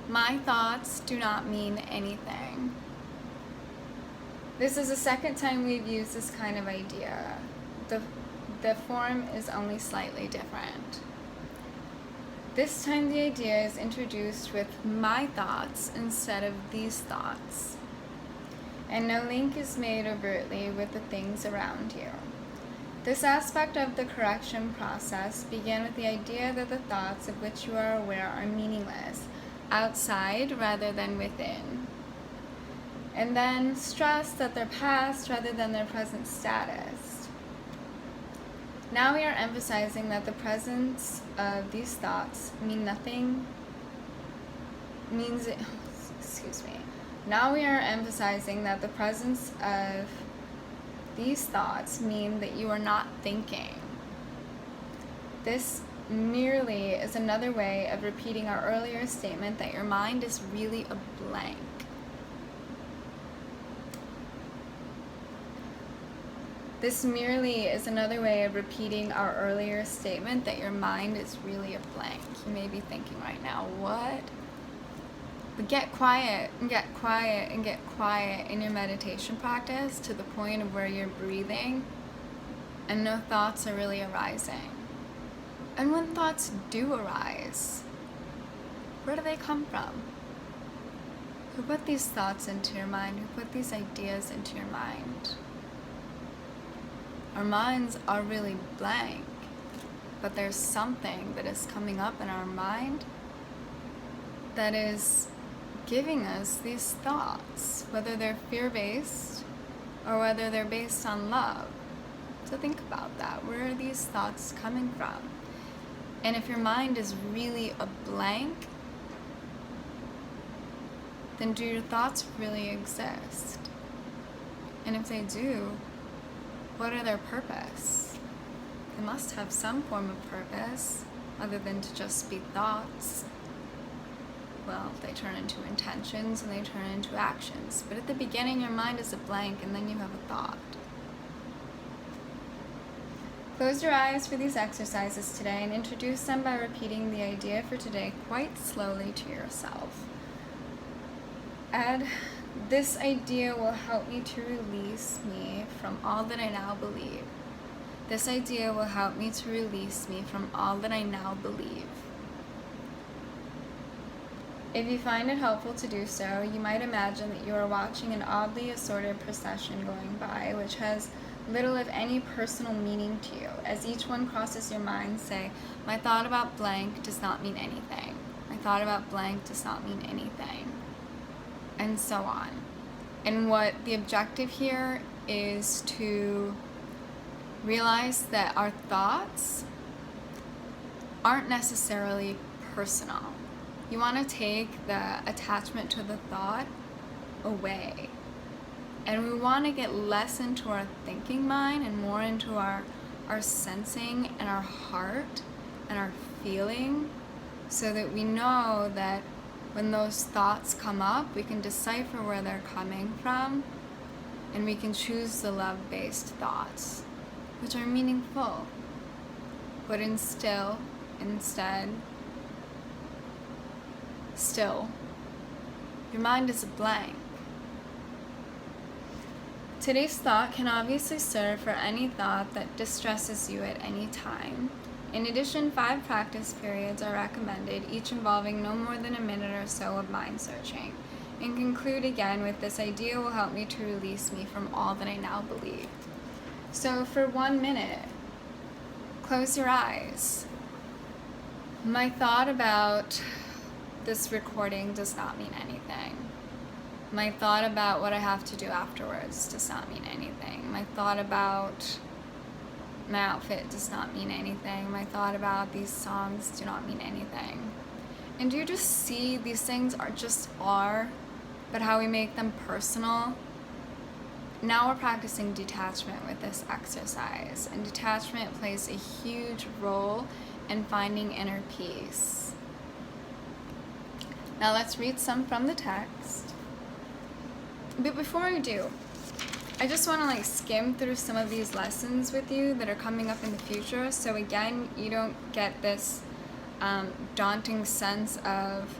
My thoughts do not mean anything. This is the second time we've used this kind of idea. The form is only slightly different. This time the idea is introduced with my thoughts instead of these thoughts. And no link is made overtly with the things around you. This aspect of the correction process began with the idea that the thoughts of which you are aware are meaningless, outside rather than within. And then stress that they're past rather than their present status. Now we are emphasizing that the presence of these thoughts mean nothing, Now we are emphasizing that the presence of these thoughts mean that you are not thinking. This merely is another way of repeating our earlier statement that your mind is really a blank. This merely is another way of repeating our earlier statement that your mind is really a blank. You may be thinking right now, what? But get quiet and get quiet and get quiet in your meditation practice to the point of where you're breathing and no thoughts are really arising. And when thoughts do arise, where do they come from? Who put these thoughts into your mind? Who put these ideas into your mind? Our minds are really blank, but there's something that is coming up in our mind that is giving us these thoughts, whether they're fear-based or whether they're based on love. So think about that. Where are these thoughts coming from? And if your mind is really a blank, then do your thoughts really exist? And if they do, what are their purpose? They must have some form of purpose other than to just be thoughts. Well, they turn into intentions and they turn into actions. But at the beginning, your mind is a blank and then you have a thought. Close your eyes for these exercises today and introduce them by repeating the idea for today quite slowly to yourself. Add, this idea will help me to release me from all that I now believe. This idea will help me to release me from all that I now believe. If you find it helpful to do so, you might imagine that you are watching an oddly assorted procession going by, which has little if any personal meaning to you. As each one crosses your mind, say, my thought about blank does not mean anything. My thought about blank does not mean anything. And so on. And what the objective here is to realize that our thoughts aren't necessarily personal. You want to take the attachment to the thought away. And we want to get less into our thinking mind and more into our sensing and our heart and our feeling, so that we know that when those thoughts come up, we can decipher where they're coming from and we can choose the love-based thoughts, which are meaningful, but still, your mind is a blank. Today's thought can obviously serve for any thought that distresses you at any time. In addition, 5 practice periods are recommended, each involving no more than a minute or so of mind searching. And conclude again with, this idea will help me to release me from all that I now believe. So for 1 minute, close your eyes. My thought about this recording does not mean anything. My thought about what I have to do afterwards does not mean anything. My thought about my outfit does not mean anything. My thought about these songs do not mean anything. And do you just see these things are, but how we make them personal? Now we're practicing detachment with this exercise, and detachment plays a huge role in finding inner peace. Now let's read some from the text. But before I do, I just want to skim through some of these lessons with you that are coming up in the future, so again, you don't get this daunting sense of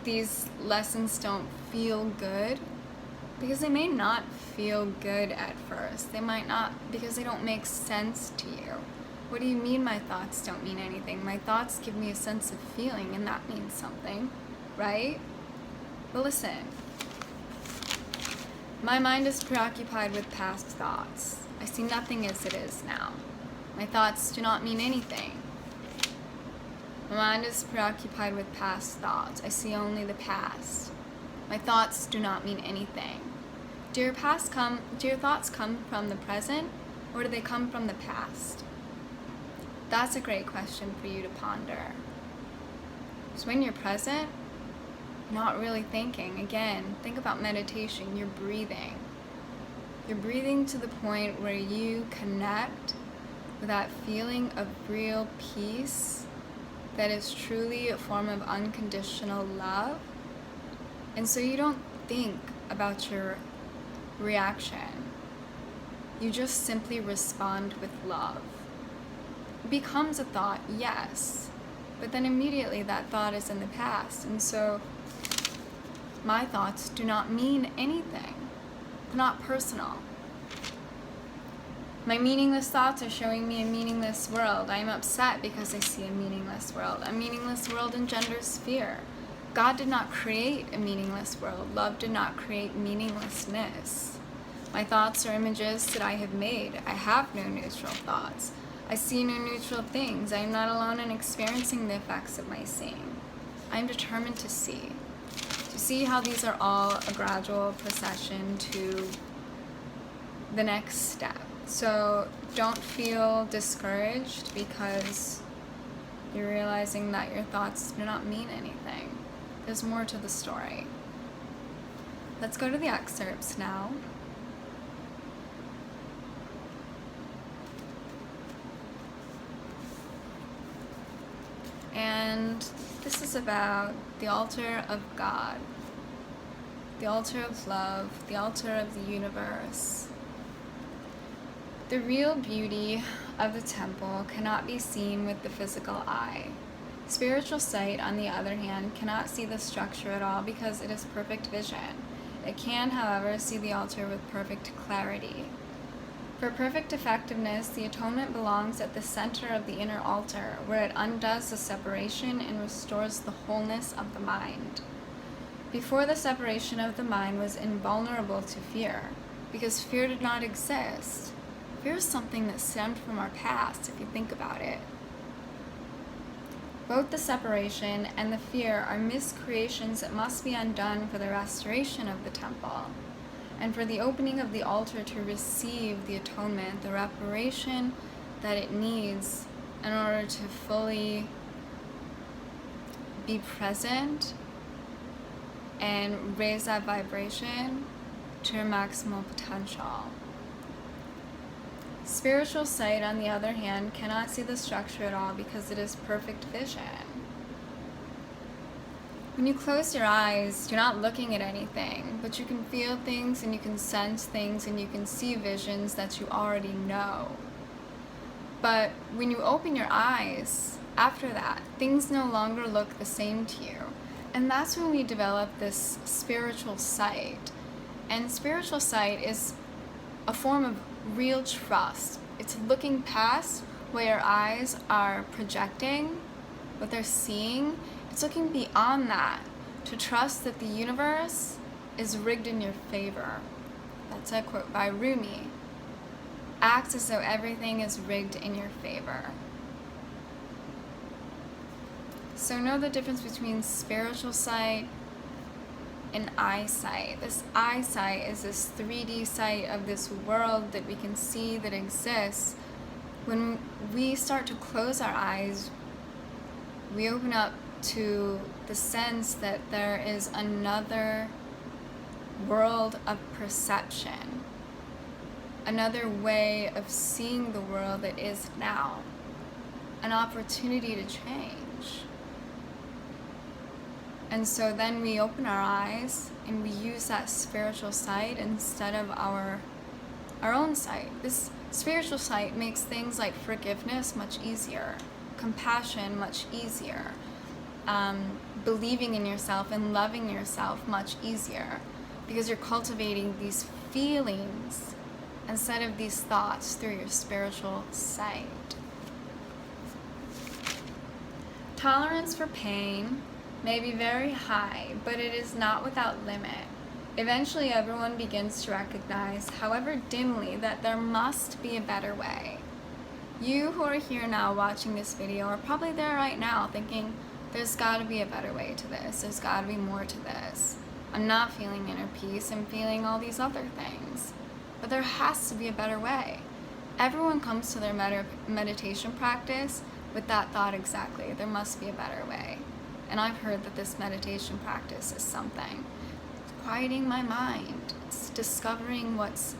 these lessons don't feel good, because they may not feel good at first. They might not, because they don't make sense to you. What do you mean my thoughts don't mean anything? My thoughts give me a sense of feeling, and that means something, right? But listen, my mind is preoccupied with past thoughts. I see nothing as it is now. My thoughts do not mean anything. My mind is preoccupied with past thoughts. I see only the past. My thoughts do not mean anything. Do your thoughts come from the present, or do they come from the past? That's a great question for you to ponder. So when you're present, not really thinking, again, think about meditation. You're breathing. You're breathing to the point where you connect with that feeling of real peace that is truly a form of unconditional love. And so you don't think about your reaction. You just simply respond with love. It becomes a thought, yes, but then immediately that thought is in the past. And so my thoughts do not mean anything. They're not personal. My meaningless thoughts are showing me a meaningless world. I am upset because I see a meaningless world. A meaningless world engenders fear. God did not create a meaningless world. Love did not create meaninglessness. My thoughts are images that I have made. I have no neutral thoughts. I see no neutral things. I am not alone in experiencing the effects of my seeing. I am determined to see how these are all a gradual procession to the next step. So don't feel discouraged because you're realizing that your thoughts do not mean anything. There's more to the story. Let's go to the excerpts now. And this is about the altar of God, the altar of love, the altar of the universe. The real beauty of the temple cannot be seen with the physical eye. Spiritual sight, on the other hand, cannot see the structure at all because it is perfect vision. It can, however, see the altar with perfect clarity. For perfect effectiveness, the atonement belongs at the center of the inner altar, where it undoes the separation and restores the wholeness of the mind. Before, the separation of the mind was invulnerable to fear, because fear did not exist. Fear is something that stemmed from our past, if you think about it. Both the separation and the fear are miscreations that must be undone for the restoration of the temple, and for the opening of the altar to receive the atonement, the reparation that it needs in order to fully be present and raise that vibration to your maximal potential. Spiritual sight, on the other hand, cannot see the structure at all because it is perfect vision. When you close your eyes, you're not looking at anything, but you can feel things and you can sense things and you can see visions that you already know. But when you open your eyes, after that, things no longer look the same to you. And that's when we develop this spiritual sight. And spiritual sight is a form of real trust. It's looking past what your eyes are projecting, what they're seeing. It's looking beyond that to trust that the universe is rigged in your favor. That's a quote by Rumi. Act as though everything is rigged in your favor. So know the difference between spiritual sight and eyesight. This eyesight is this 3D sight of this world that we can see that exists. When we start to close our eyes, we open up to the sense that there is another world of perception, another way of seeing the world that is now, an opportunity to change. And so then we open our eyes and we use that spiritual sight instead of our own sight. This spiritual sight makes things like forgiveness much easier, compassion much easier, believing in yourself and loving yourself much easier, because you're cultivating these feelings instead of these thoughts through your spiritual sight. Tolerance for pain may be very high, but it is not without limit. Eventually, everyone begins to recognize, however dimly, that there must be a better way. You who are here now watching this video are probably there right now thinking, there's got to be a better way to this. There's got to be more to this. I'm not feeling inner peace. I'm feeling all these other things. But there has to be a better way. Everyone comes to their meditation practice with that thought exactly. There must be a better way. And I've heard that this meditation practice is something. It's quieting my mind. It's discovering what's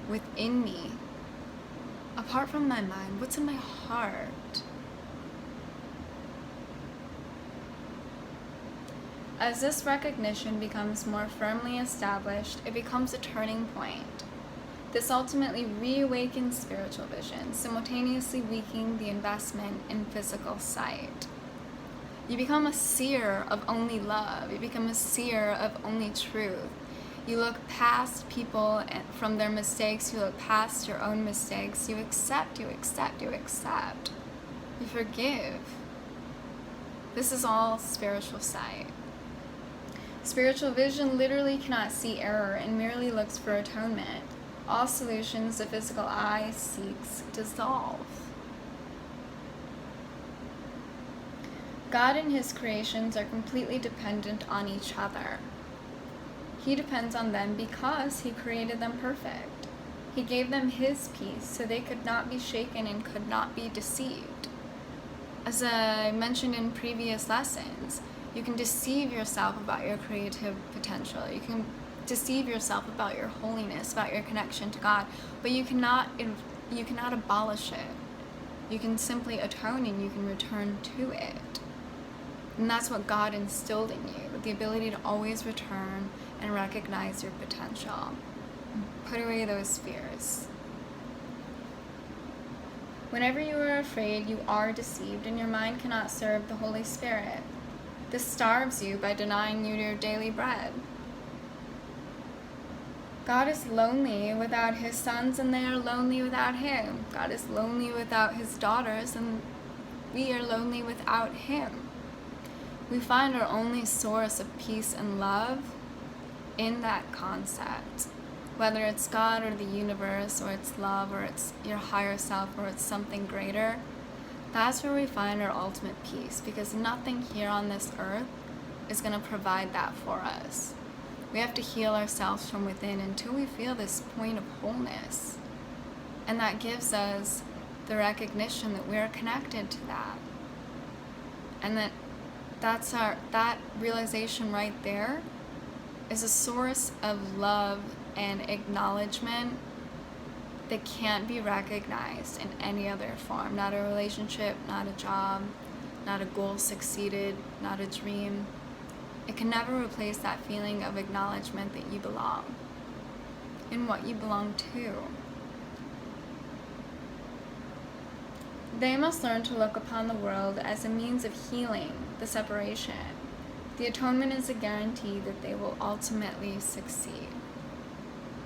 within me. Apart from my mind, what's in my heart? As this recognition becomes more firmly established, it becomes a turning point. This ultimately reawakens spiritual vision, simultaneously weakening the investment in physical sight. You become a seer of only love. You become a seer of only truth. You look past people from their mistakes. You look past your own mistakes. You accept, you accept, you accept. You forgive. This is all spiritual sight. Spiritual vision literally cannot see error and merely looks for atonement. All solutions the physical eye seeks dissolve. God and his creations are completely dependent on each other. He depends on them because he created them perfect. He gave them his peace so they could not be shaken and could not be deceived. As I mentioned in previous lessons, you can deceive yourself about your creative potential. You can deceive yourself about your holiness, about your connection to God, but you cannot abolish it. You can simply atone and you can return to it. And that's what God instilled in you, the ability to always return and recognize your potential. Put away those fears. Whenever you are afraid, you are deceived, and your mind cannot serve the Holy Spirit. This starves you by denying you your daily bread. God is lonely without his sons, and they are lonely without him. God is lonely without his daughters, and we are lonely without him. We find our only source of peace and love in that concept. Whether it's God or the universe, or it's love, or it's your higher self, or it's something greater, that's where we find our ultimate peace, because nothing here on this earth is going to provide that for us. We have to heal ourselves from within until we feel this point of wholeness. And that gives us the recognition that we're connected to that. And that realization right there is a source of love and acknowledgement that can't be recognized in any other form. Not a relationship, not a job, not a goal succeeded, not a dream. It can never replace that feeling of acknowledgement that you belong, in what you belong to. They must learn to look upon the world as a means of healing the separation. The atonement is a guarantee that they will ultimately succeed.